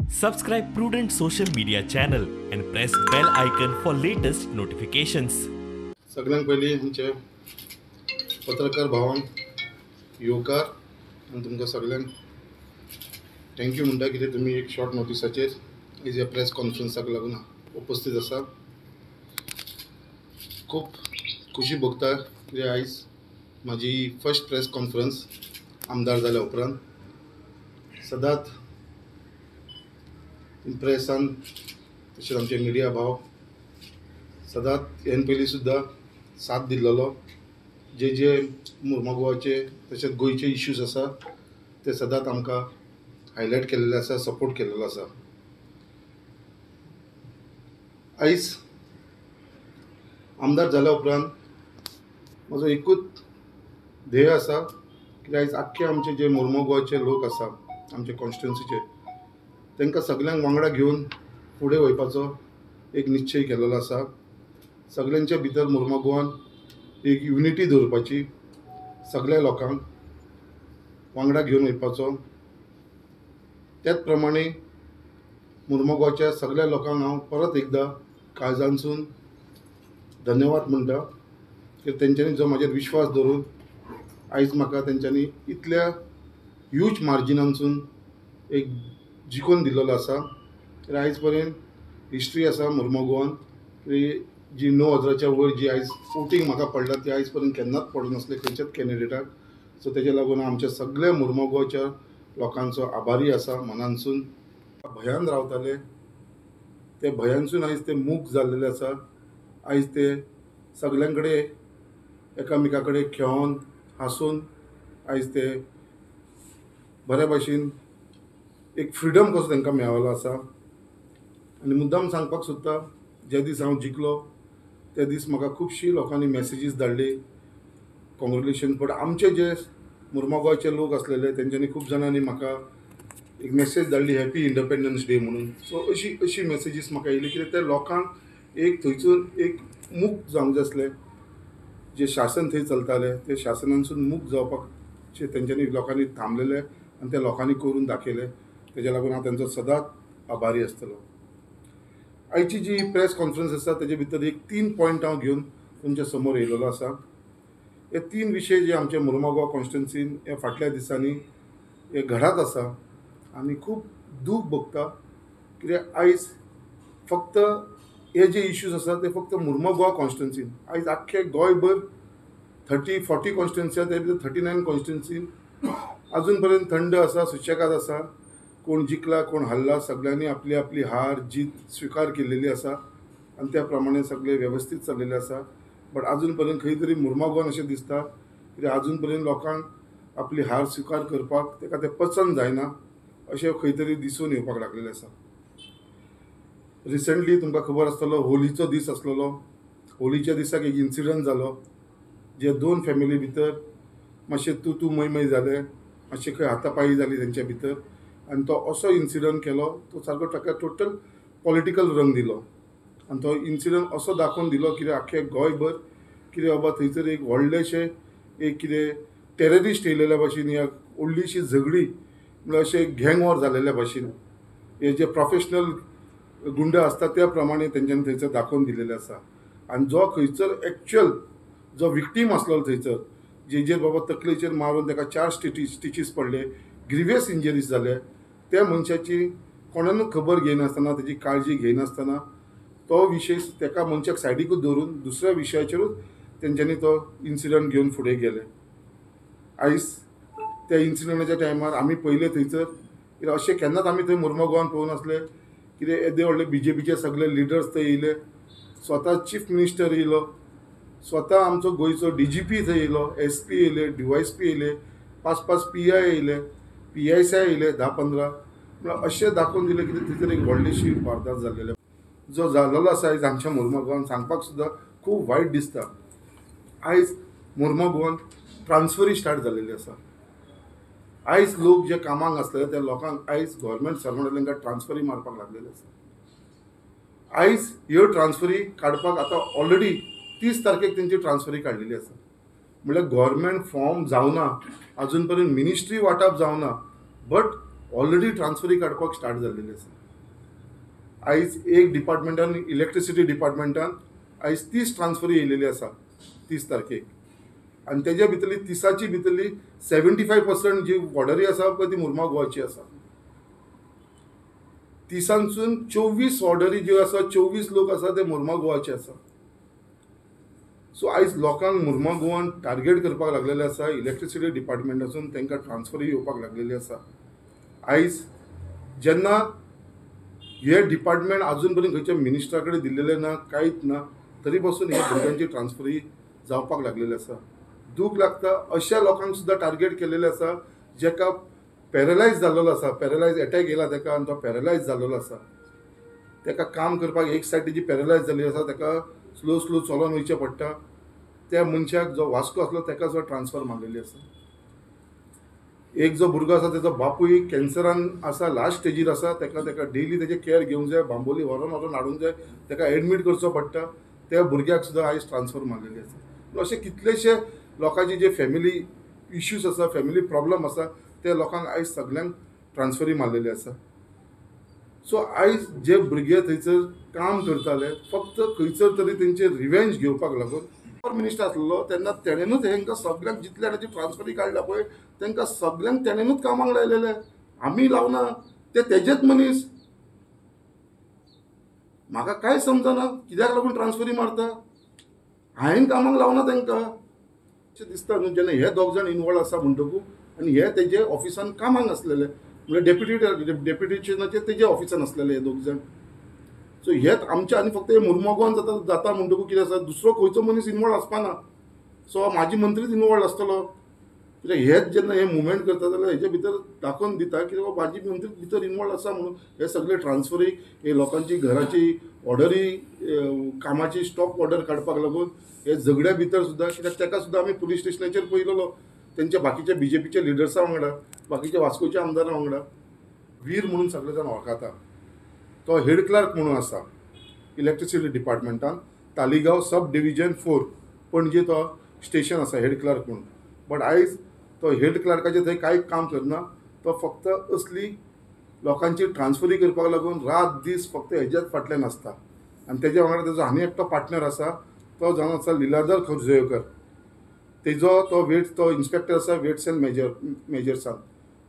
Subscribe Prudent social media channel and press bell icon for latest notifications. सगळ्यांत पयलीं आमचे पत्रकार भावांक येवकार आनी तुमकां सगळ्यांक थँक्यू म्हणटा कितें तुमी एक शॉर्ट नोटिसाचेर आयज ह्या प्रेस कॉन्फरन्साक लागून उपस्थित आसा. खूब खुशी भोगता कित्याक आयज म्हाजी फर्स्ट प्रेस कॉन्फरन्स आमदार जाल्या उपरांत. सदांच प्रेसान तशेंच आमचे मिडिया भाव सदांच हे पयलीं सुद्दां साथ दिल्लो. जे जे मुर्मगांवाचे तशेंच गोंयचे इश्यूज आसा ते सदांच आमकां हायलायट केल्ले आसा, सपोर्ट केल्लो आसा. आयज आमदार जाल्या उपरांत म्हजो एकूच ध्येय आसा की आयज आख्खे आमचे जे मुर्मगांवचे लोक आसा आमचे कॉन्स्टिट्युन्सीचे तांकां सगळ्यांक वांगडा घेवन फुडें वचपाचो एक निश्चय केल्लो आसा. सगळ्यांच्या भितर मुर्मगांवान एक युनिटी दवरपाची, सगळ्या लोकांक वांगडा घेवन वचपाचो. त्याच प्रमाणे मुर्मगांवच्या सगळ्या लोकांक हांव परत एकदां काळजांसून धन्यवाद म्हणटा की तेंच्यांनी जो म्हाजेर विश्वास दवरून आयज म्हाका तेंच्यांनी इतल्या ह्यूज मार्जिनांसून एक जिखून दिल्लो आसा. आयज पर्यंत हिस्ट्री आसा मुर्मगांवान की जी 9,000च्या वयर जी आयज वोटींग म्हाका पडला ती आयज पर्यंत केन्नाच पडूं नासले खंयच्याच कॅन्डिडेटाक. सो तेज्या लागून आमच्या सगळ्या मुर्मगांवच्या लोकांचो आभारी आसा मनानसून. भयान रावताले ते भयांसून आयज ते मूक जाल्लेले आसा. आयज ते सगळ्यां कडेन एकामेका कडेन खेळोन हांसून आयज ते बऱ्या भाशेन एक फ्रिडम कसो तांकां मेळ्ळो आसा. आनी मुद्दाम सांगपाक सोदता, जे दीस हांव जिखलो ते दीस म्हाका खुबशीं लोकांनी मॅसेजीस धाडली, कॉंग्रेच्युलेशन. बट आमचे जे मुर्मगांवचे लोक आसलेले तेंच्यांनी खूब जाणांनी म्हाका एक मॅसेज धाडली हॅपी इंडिपेंडन्स डे म्हणून. सो अशी मॅसेजीस म्हाका येयली कित्याक त्या लोकांक एक थंयसून एक मूक जावंक जाय आसलें. जे शासन थंय चलताले ते शासनानसून मूक जावपाक तेंच्यांनी लोकांनी थांबलेले आनी त्या लोकांनी करून दाखयले. तेज्या लागून हांव तेंचो सदांच आभारी आसतलो. आयची जी प्रेस कॉन्फरन्स आसा तेजे भितर एक 3 पॉयंट हांव घेवन तुमच्या समोर येयलेलो आसा. हे 3 विशय जे आमच्या मुर्मगांव कॉन्स्टिट्युन्सीन हे फाटल्या दिसांनी हे घडत आसा आनी खूब दूख भोगता कित्याक आयज फक्त हे जे इश्यूज आसा ते फक्त मुर्मगांव कॉन्स्टिट्युन्सीन आयज आख्खे गोंयभर 30-40 कॉन्स्टिट्युन्सी आसा, ते भितर 39 कॉन्स्टिट्युन्सीन अजून पर्यंत थंड आसा, सुशेगाद आसा. कोण जिखला कोण हरला सगळ्यांनी आपली आपली हार जीत स्विकार केलेली आसा आनी त्या प्रमाणे सगळे वेवस्थीत चल्लेले आसा. बट अजून पर्यंत खंय तरी मुर्मगांवान अशें दिसता कित्याक अजून पर्यंत लोकांक आपली हार स्विकार करपाक ताका तें पचन जायना अशें खंय तरी दिसून येवपाक लागलेलें आसा. रिसंटली तुमकां खबर आसतलो होलीचो दीस आसलेलो. होलीच्या दिसाक एक इन्सिडंट जालो जे 2 फॅमिली भितर मातशें तू मै जालें, मातशें खंय हातापायी जाली तेंच्या भितर आनी तो असो इन्सिडंट केलो तो सारको ताका टोटल पॉलिटिकल रंग दिलो. आनी तो इन्सिडंट असो दाखोवन दिलो कित्याक आख्खे गोंयभर कितें बाबा थंयसर एक व्हडलेशें एक कितें टेररिस्ट येयलेल्या भाशेन या व्हडलीशी झगडी म्हणल्यार अशें गँग वॉर जालेल्या भाशेन हे जे प्रोफेशनल गुंड आसता त्या प्रमाणे तेंच्यांनी थंयसर दाखोवन दिलेले आसा. आनी जो खंयसर एक्चुअल जो विक्टीम आसलो थंयसर जेजेर बाबा तकलेचेर मारून ताका 4 स्टिचीस पडले, ग्रिवियस इंजरीज जाले, त्या मनशाची कोणानूच खबर घेयनासतना तेजी काळजी घेयनासतना तो विशय तेका मनशाक सायडीकूच दवरून दुसऱ्या विशयाचेरूच तेंच्यांनी तो इन्सिडंट घेवन फुडें गेले. आयज त्या इन्सिडंटाच्या टायमार आमी पयले थंयसर कित्याक अशें केन्नाच आमी थंय मुर्मगांवान पळोवंक नासले कित्याक येदे व्हडले BJPचे सगळे लिडर्स थंय येयले, स्वता चीफ मिनिस्टर येयलो, स्वता आमचो गोंयचो DGP थंय येयलो, SP येयले, DYSP येयले, 5-5 PI येयले, PSI येयले 10-15. म्हळ्यार अशें दाखोवन दिलें की थंयसर एक व्हडलीशी वारदात जाल्लेले जो जाल्लो आसा आयज आमच्या मुर्मगांवान सांगपाक सुद्दां खूब वायट दिसता. आयज मुर्मगांवान ट्रान्सफरी स्टार्ट जाल्लेली आसा. आयज लोक जे कामाक आसले त्या लोकांक आयज गव्हर्मेंट सर्वंट तांकां ट्रान्सफरी मारपाक लागलेले आसा. आयज ह्यो ट्रान्सफरी काडपाक आतां ऑलरेडी 30 तारखेक तेंची ट्रान्सफरी काडलेली आसा. म्हळ्यार गव्हर्मेंट फॉर्म जावना, अजून पर्यंत मिनिस्ट्री वांटप जावना, बट ऑलरेडी ट्रान्सफरी काडपाक स्टार्ट जाल्लेली आसा. आयज एक डिपार्टमेंटान इलेक्ट्रिसिटी डिपार्टमेंटान आयज 30 ट्रान्सफरी येयलेली आसा 30 तारखेक, आनी तेज्या भितरली 30ची भितरली 75% जी ऑर्डरी आसा पळय ती मुरमाड गोवाची आसा. 30सून 24 ऑर्डरी ज्यो आसा 24 लोक आसा ते मुरमाड गोवाचे आसा. सो आयज लोकांक मुरमाड गोवान टार्गेट करपाक लागलेले आसा. इलेक्ट्रिसिटी डिपार्टमेंटासून तांकां ट्रान्सफरी येवपाक लागलेली आसा. आयज जेन्ना हे डिपार्टमेंट अजून पर्यंत खंयच्या मिनिस्टरा कडेन दिल्लेले ना, कांयच ना, तरी पासून हे भुरग्यांची ट्रान्सफरी जावपाक लागलेली आसा. दूख लागता अशा लोकांक सुद्दां टार्गेट केलेले आसा जेका पॅरलायज जाल्लो आसा. पॅरलायज अटॅक येयला ताका आनी तो पॅरलायज जाल्लो आसा. ताका काम करपाक एक सायड तेजी पॅरलायज जाल्ली आसा, ताका स्लो स्लो चलोन वयचें पडटा. त्या मनशाक जो वास्को आसलो ताका सुद्दां ट्रान्सफर मारलेली आसा. एक जो भुरगो आसा तेजो बापूय कॅन्सरान आसा, लास्ट स्टेजीर आसा. ताका डेली तेजे केअर घेवंक जाय, बांबोली व्हरून हाडूंक जाय, ताका एडमीट करचो पडटा. त्या भुरग्याक सुद्दां आयज ट्रान्सफर मारलेली आसा. अशे कितलेशे लोकांचे जे फॅमिली इश्यूज आसा, फॅमिली प्रॉब्लम आसा, त्या लोकांक आयज सगळ्यांक ट्रान्सफरी मारलेली आसा. सो आयज जे भुरगे थंयसर काम करताले फक्त खंयसर तरी तेंचे रिवेंज घेवपाक लागून मिनिस्टर आसलो तेन्ना तेणेनूच हेंकां सगळ्यांक जितल्या ट्रान्सफरी काडल्या पळय तांकां सगळ्यांक तेणेनूच कामाक लायलेले. आमी लावना, ते तेजेच मनीस. म्हाका कांय समजना कित्याक लागून ट्रान्सफरी मारता. हांवें कामाक लावना तांकां. अशें दिसता न्हू जेन्ना हे दोग जाण इनवॉल्व आसा म्हणटकूच, आनी हे तेजे ऑफिसान कामाक आसलेले, म्हणजे डेप्युटेशनाचे तेजे ऑफिसान आसलेले हे दोग जाण. सो हेच आमचे आनी फक्त हे मुरमाड गोवान जाता म्हणटकूच कितें आसा, दुसरो खंयचो मनीस इनवॉल्व आसपाना. सो माजी मंत्रीच इनवॉल्व आसतलो. कित्याक हेच जेन्ना हे मुवमेंट करता जाल्यार हेजे भितर दाखोवन दिता की बाबा माजी मंत्री भितर इनवॉल्व आसा म्हणून. हे सगळे ट्रान्सफरी, हे लोकांची घराची ऑर्डरी, कामाची स्टॉप ऑर्डर काडपाक लागून हे झगड्या भितर सुद्दां, कित्याक ताका सुद्दां आमी पुलीस स्टेशनाचेर पयलेलो तेंच्या बाकीच्या बीजेपीच्या लिडर्सां वांगडा, बाकीच्या वास्कोच्या आमदारां वांगडा. वीर म्हणून सगळे जाण वळखता. तो हेड क्लार्क म्हणून आसा इलेक्ट्रिसिटी डिपार्टमेंटान, तालिगांव सब डिविजन 4 पणजे तो स्टेशन आसा हेड क्लार्क म्हणून. बट आयज तो हेड क्लार्काचें थंय कांय काम करना. तो फक्त असली लोकांची ट्रान्सफरी करपाक लागून रात दीस फक्त हेज्याच फाटल्यान आसता. आनी तेज्या वांगडा तेजो आनी एकटो पार्टनर आसा, तो जावन आसा लिलाधर खोर्जेकर. तेजो तो इन्स्पेक्टर आसा वेट्स एंड मेजर्सान.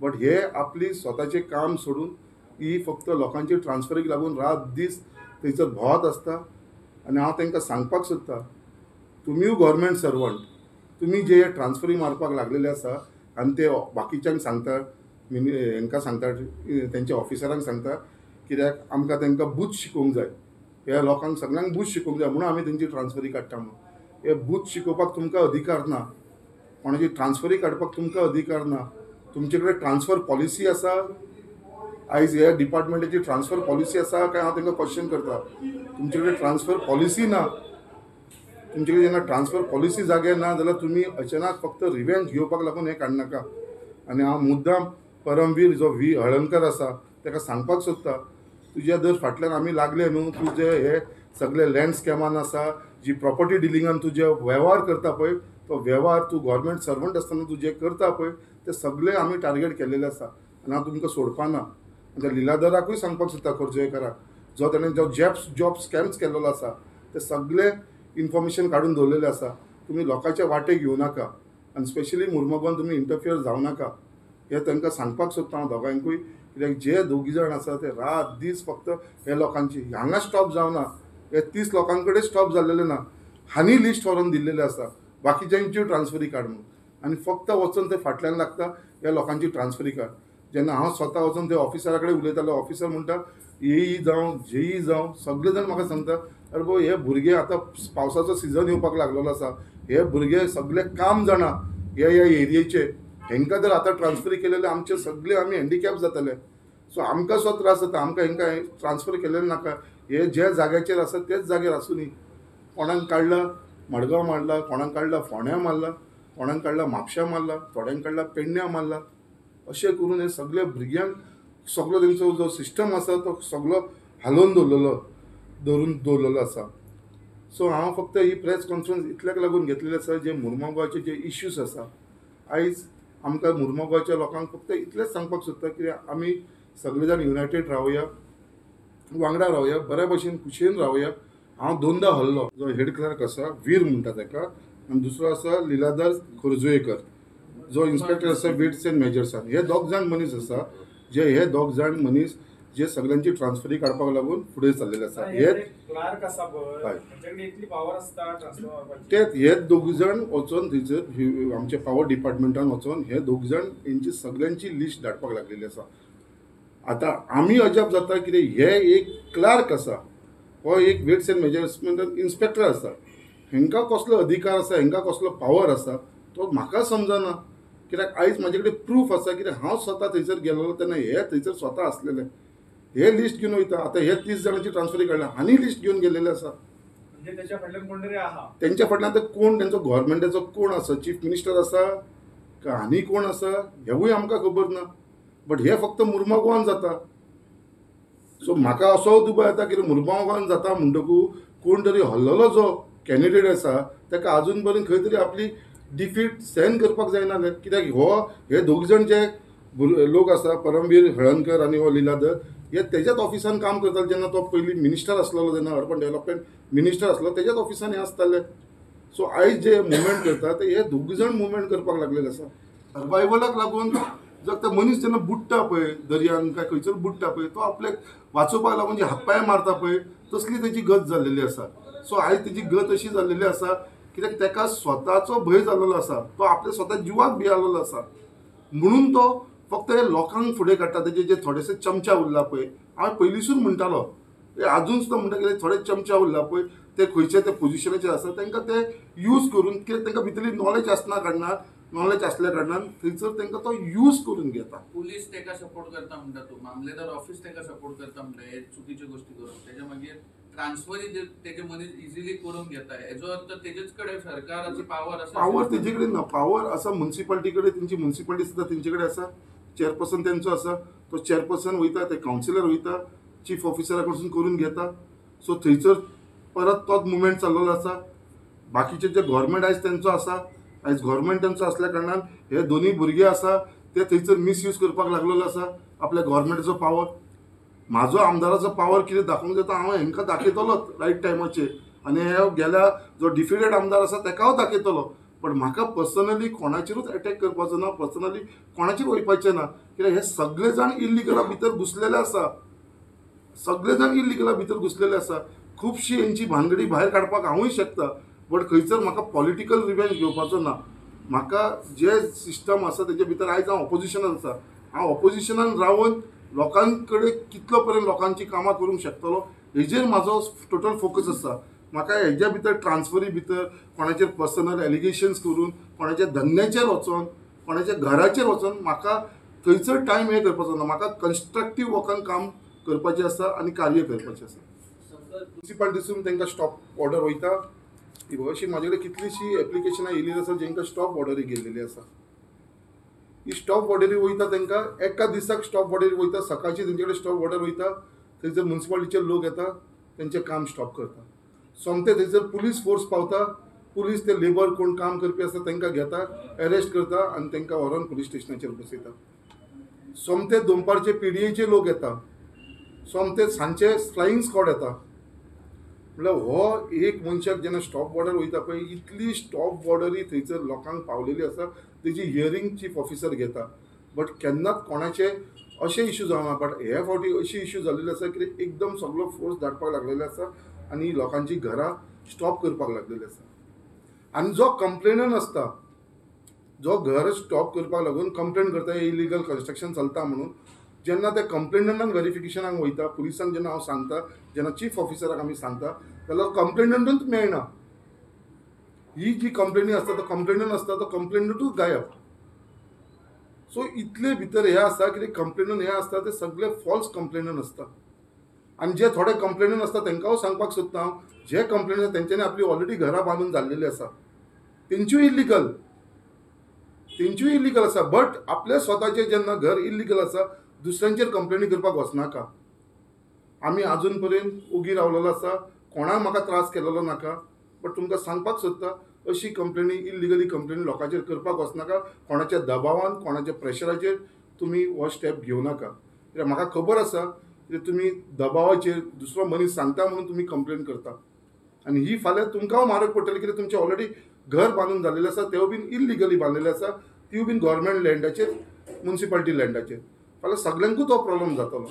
बट हे आपली स्वताचें काम सोडून ही फक्त लोकांची ट्रान्सफरीक लागून रात दीस थंयसर भोंवत आसता. आनी हांव तांकां सांगपाक सोदतां, तुमीय गव्हर्मेंट सर्वंट, तुमी जे ट्रान्सफरी मारपाक लागलेले आसा आनी ते बाकीच्यांक सांगता, हांकां सांगता, तेंच्या ऑफिसरांक सांगता, कित्याक आमकां तांकां बूथ शिकोवंक जाय. ह्या लोकांक सगळ्यांक बूथ शिकोवंक जाय म्हणून आमी तेंची ट्रान्सफरी काडटा म्हणून. हे बूथ शिकोवपाक तुमकां अधिकार ना. कोणाची ट्रान्सफरी काडपाक तुमकां अधिकार ना. तुमचे कडेन ट्रान्सफर पॉलिसी आसा? आयज ह्या डिपार्टमेंटाची ट्रान्सफर पॉलिसी आसा काय हांव तांकां क्वेश्चन करता. तुमचे कडेन ट्रान्सफर पॉलिसी ना. तुमचे कडेन जेन्ना ट्रान्सफर पॉलिसी जाग्यार ना जाल्यार तुमी अचानक फक्त रिवेंज घेवपाक लागून हें काडनाका. आनी हांव मुद्दाम परमवीर जो हळर्णकर आसा ताका सांगपाक सोदता, तुज्या जर फाटल्यान आमी लागले न्हू, तुजे हे सगळे लँड स्कॅमान आसा, जी प्रॉपर्टी डिलिंगान तुजे वेव्हार करता पळय, तो वेव्हार तूं गव्हर्मेंट सर्वंट आसतना तूं जे करता पळय ते सगळे आमी टार्गेट केलेले आसा. आनी हांव तुमकां सोडपाना. त्या लिलाधराकूय सांगपाक सोदता खोर्जेकराक, जो ताणें जॉब स्कॅम्स केल्लो आसा ते सगळे इन्फॉर्मेशन काडून दवरलेले आसा. तुमी लोकांच्या वाटेक येवं नाका आनी स्पेशली मुरमाड गोवान तुमी इंटरफियर जावं नाका. हे तांकां सांगपाक सोदता हांव दोगांयकूय. कित्याक जे दोगी जाण आसा ते रात दीस फक्त हे लोकांची हांगा स्टॉप जावना. हे 30 लोकां कडेन स्टॉप जाल्लेले ना. हानी लिस्ट व्हरून दिल्लेले आसा बाकीच्यांची ट्रान्सफरी काड म्हणून. आनी फक्त वचून ते फाटल्यान लागता ह्या लोकांची ट्रान्सफरी काड. जेन्ना हांव स्वता वचून ते ऑफिसरा कडेन उलयतालो, ऑफिसर म्हणटा येई जावं जेई जावं सगळे जाण म्हाका सांगता, अरे गो हे भुरगे आतां पावसाचो सिजन येवपाक लागलेलो आसा, हे भुरगे सगळे काम जाणा ह्या एरियेचे, हेंकां जर आतां ट्रान्सफरी केलेले आमचे सगळे आमी हँडिकॅप जातले. सो आमकां सो त्रास जाता. आमकां हेंकां ट्रान्सफर केलेले नाका. हे जे जाग्याचेर आसा तेच जाग्यार आसूं न्ही. कोणाक काडला मडगांव मारला, कोणाक काडला फोंड्या मारला, कोणाक काडला म्हापश्यां मारला, थोड्यांक काडला पेडण्यां मारला. अशें करून हे सगळे भुरग्यांक सगळो तेंचो जो सिस्टम आसा तो सगळो हालोवन दवरलेलो आसा. सो हांव फक्त ही प्रेस कॉन्फरन्स इतल्याक लागून घेतलेली आसा जे मुरमाड गोवाचे जे इश्यूज आसा. आयज आमकां मुर्मो गोंयच्या लोकांक फक्त इतलेंच सांगपाक सोदता की आमी सगळे जाण युनायटेड रावया, वांगडा रावया, बऱ्या भशेन खुशयेन रावया. हांव दोनदा हरलो. जो हेड क्लर्क आसा वीर म्हणटा ताका, आनी दुसरो आसा लिलाधर खोर्जुयेकर, जो इन्स्पेक्टर आसा वेट्स एंड मेजर्सान. हे दोग जाण मनीस आसा हे दोग जाण मनीस जे सगळ्यांची ट्रान्सफरी काडपाक लागून फुडें चल्लेले आसा. क्लार्क आसा पळय, तांच्याकडे इतली पावर आसता ट्रान्सफर करपाची. तेच हे दोग जाण वचोन थंयसर आमच्या पावर डिपार्टमेंटान वचोन हे दोग जाण हेंची सगळ्यांची लिस्ट धाडपाक लागलेली आसा. आतां आमी अजाप जाता कितें हे एक क्लार्क आसा, हो एक वेट्स एंड मेजर्समेंटान इन्स्पेक्टर आसा, हेंकां कसलो अधिकार आसा, हेंकां कसलो पावर आसा तो म्हाका समजना. कित्याक आयज म्हाजे कडेन प्रूफ आसा, कित्याक हांव स्वता थंयसर गेलोलो तेन्ना हे थंयसर स्वता आसलेले. हे लिस्ट घेवन वयता. आतां हे 30 जाणांची ट्रान्सफरी काडल्या, आनी लिस्ट घेवन गेलेले आसा. म्हणजे त्याच्या फाटल्यान कोण तरी आहा. तेंच्या फाटल्यान आतां कोण, तेंचो गव्हर्मेंटाचो कोण आसा, चीफ मिनिस्टर आसा काय आनी कोण आसा हेवूय आमकां खबर ना. बट हे फक्त मुर्मो गोवान जाता. सो म्हाका असो दुबाव येता की मुर्मो गोवान जाता म्हणटकूच कोण तरी हरलेलो जो कॅन्डिडेट आसा ताका आजून पर्यंत खंय तरी आपली डिफीट सहन करपाक जायनाले. कित्याक हे दोग जाण जे लोक आसा, परमवीर हळर्णकर आनी हो लिलाधर, हे तेज्याच ऑफिसान काम करताले. जेन्ना तो पयलीं मिनिस्टर आसलेलो, जेन्ना अर्बन डेव्हलपमेंट मिनिस्टर आसलो तेज्याच ऑफिसान हे आसताले. सो आयज जे मुवमेंट करता ते हे दोग जाण मुवमेंट करपाक लागलेले आसा. सर्वायवलाक लागून जर तो मनीस जेन्ना बुडटा पळय दर्यान काय खंयसर बुडटा पळय, तो आपल्याक वाचोवपाक लागून जे हातपांय मारता पळय तसली तेजी गत जाल्लेली आसा. सो आयज तेजी गत अशी जाल्लेली आसा कित्याक ताका स्वताचो भंय जाल्लो आसा. तो आपल्या स्वता जिवाक भियालेलो आसा. म्हणून तो फक्त हे लोकांक फुडें काडटा. तेजे जे थोडेसे चमचा उरला पळय, हांव पयलींसून म्हणटालो, आजून सुद्दां म्हणटा की थोडे चमचा उरला पळय ते खंयचे ते पोजिशनाचेर आसा, तांकां ते यूज करून, कित्याक तांकां भितरली नॉलेज आसना कारणान, नॉलेज असल्या कारणान थंयसर तांकां तो यूज करून घेता. पुलीस ताका सपोर्ट करता म्हणटा तूं, मामलेदार ऑफिस ताका सपोर्ट करता म्हणटा हे चुकीच्यो गोष्टी करून, तेच्या मागीर ट्रान्सफरी तेजे मनीस इजिली करून घेता. हेजो अर्थ तेजेच कडेन सरकाराची पावर आसा. पावर तेजे कडेन ना. पावर आसा म्युन्सिपालिटी कडेन. तेंची म्युन्सिपालिटी सुद्दां तेंचे कडेन आसा. चेअरपर्सन तेंचो आसा. तो चेअरपर्सन वयता, ते कावन्सिलर वयता, चीफ ऑफिसरा कडसून करून घेता. सो थंयसर परत तोच मुवमेंट चाललेलो आसा. बाकीचे जे गव्हर्मेंट आयज तेंचो आसा, आयज गव्हर्मेंट तेंचो असल्या कारणान हे दोन्ही भुरगे आसा ते थंयसर मिसयूज करपाक लागलेलो आसा आपल्या गव्हर्मेंटाचो पावर. म्हाजो आमदाराचो पावर कितें दाखोवंक जाता हांव हेंकां दाखयतलोच रायट टायमाचेर, आनी हे गेल्या जो डिफिटेड आमदार आसा ताका हांव दाखयतलो. पण म्हाका पर्सनली कोणाचेरूच अटॅक करपाचो ना, पर्सनली कोणाचेर वयपाचें ना. कित्याक हे सगळे जाण इल्लिगला भितर घुसलेले आसा. सगळे जाण इल्लिगला भितर घुसलेले आसा. खुबशी हेंची भानगडी भायर काडपाक हांवूय शकता, बट खंयसर म्हाका पॉलिटिकल रिवेंज घेवपाचो ना. म्हाका जे सिस्टम आसा तेजे भितर आयज हांव ऑपोजिशनान आसा. हांव ऑपोजिशनान रावन लोकांकडे कितलो पर्यंत लोकांची कामां करूंक शकतलो हेजेर म्हाजो टोटल फोकस आसा. म्हाका हेज्या भितर ट्रान्सफरी भितर कोणाचेर पर्सनल एलिगेशन्स करून, कोणाच्या धंद्याचेर वचोन, कोणाच्या घराचेर वचोन म्हाका थंयसर टायम हे करपाचो ना. म्हाका कन्स्ट्रक्टीव वकान काम करपाचें आसा आनी कार्य करपाचें आसा. म्युन्सिपालिटीसून तांकां स्टॉप ऑर्डर वयता. अशी म्हाजे कडेन कितलीशी एप्लिकेशनां येयलेली आसा जेंकां स्टॉप ऑर्डरी गेल्लेली आसा. ही स्टॉप ऑर्डरी वयता तांकां एका दिसाक स्टॉप ऑर्डरी वयता. सकाळची तेंचे कडेन स्टॉप ऑर्डर वयता. थंयसर म्युन्सिपालिटीचे लोक येता, तेंचें काम स्टॉप करता. सोमते थंयसर पुलीस फोर्स पावता. पुलीस ते लेबर कोण काम करपी आसता तांकां घेता, अरेस्ट करता आनी तांकां व्हरोन पुलीस स्टेशनाचेर बसयता. सोमते दोनपारचे पीडीएचे लोक येता. सोमते सांजचे फ्लायींग स्क्वॉड येता. म्हळ्यार हो एक मनशाक जेन्ना स्टॉप ऑर्डर वयता पळय, इतली स्टॉप ऑर्डरी थंयसर लोकांक पावलेली आसा, तेजी हियरींग चीफ ऑफिसर घेता. बट केन्नाच कोणाचे अशे इश्यू जावना. बट हे फावटी अशी इश्यू जाल्लेली आसा की एकदम सगळो फोर्स धाडपाक लागलेलो आसा आनी लोकांची घरां स्टॉप करपाक लागलेली आसा. आनी जो कंप्लेनंट आसता, जो घर स्टॉप करपाक लागून कंप्लेन करता इलिगल कन्स्ट्रक्शन चलता म्हणून, जेन्ना ते कंप्लेनंटान व्हेरिफिकेशनाक वयता, पुलिसांक जेन्ना हांव सांगता, जेन्ना चीफ ऑफिसराक आमी सांगता, जाल्यार कंप्लेनंटूच मेळना. ही जी कंप्लेनी आसता, तो कंप्लेनंट आसता, तो कंप्लेनंटूच गायब. सो इतले भितर हे आसा की कंप्लेनंट हे आसता ते सगळे फॉल्स कंप्लेनंट आसता. आनी जे थोडे कंप्लेनंट आसता तांकां हांव सांगपाक सोदता, जे कंप्लेनंट तेंच्यांनी आपली ऑलरेडी घरां बांदून जाल्लेली आसा, तेंच्यूय इल्लिगल आसा. बट आपले स्वताचें जेन्ना घर इल्लिगल आसा, दुसऱ्यांचेर कंप्लेनी करपाक वचनाका. आमी आजून पर्यंत ओगी रावलेलो आसा, कोणाक म्हाका त्रास केलेलो नाका. बट तुमकां सांगपाक सोदता, अशी कंप्लेनी इलिगली कंप्लेनी लोकांचेर करपाक वचनाका. कोणाच्या दबावान कोणाच्या प्रेशराचेर तुमी हो स्टेप घेवं नाका. कित्याक म्हाका खबर आसा की तुमी दबावाचेर दुसरो मनीस सांगता म्हणून तुमी कंप्लेन करता आनी ही फाल्यां तुमकां म्हारग पडटली. कित्याक तुमचें ऑलरेडी घर बांदून जाल्लेलें आसा, तेवूय बीन इलिगली बांदलेलें आसा, तीय बीन गव्हर्मेंट लँडाचेर, म्युनिसिपालिटी लँडाचेर. फाल्यां सगळ्यांकूच हो प्रॉब्लेम जातलो.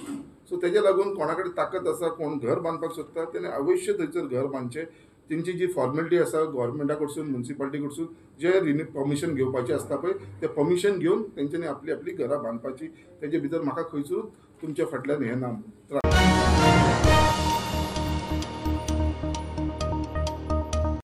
सो तेजे लागून कोणा कडेन ताकद आसा, कोण घर बांदपाक सोदता तेणें अवश्य थंयसर घर बांदचें. तेंची जी फॉर्मेलिटी आसा गव्हर्मेंटा कडसून, म्युनिसिपालिटी कडसून जे परमिशन घेवपाचें आसता पळय तें परमिशन घेवन तेंच्यांनी आपली आपली घरां बांदपाची. तेजे भितर म्हाका खंयसरूच तुमच्या फाटल्यान हें ना.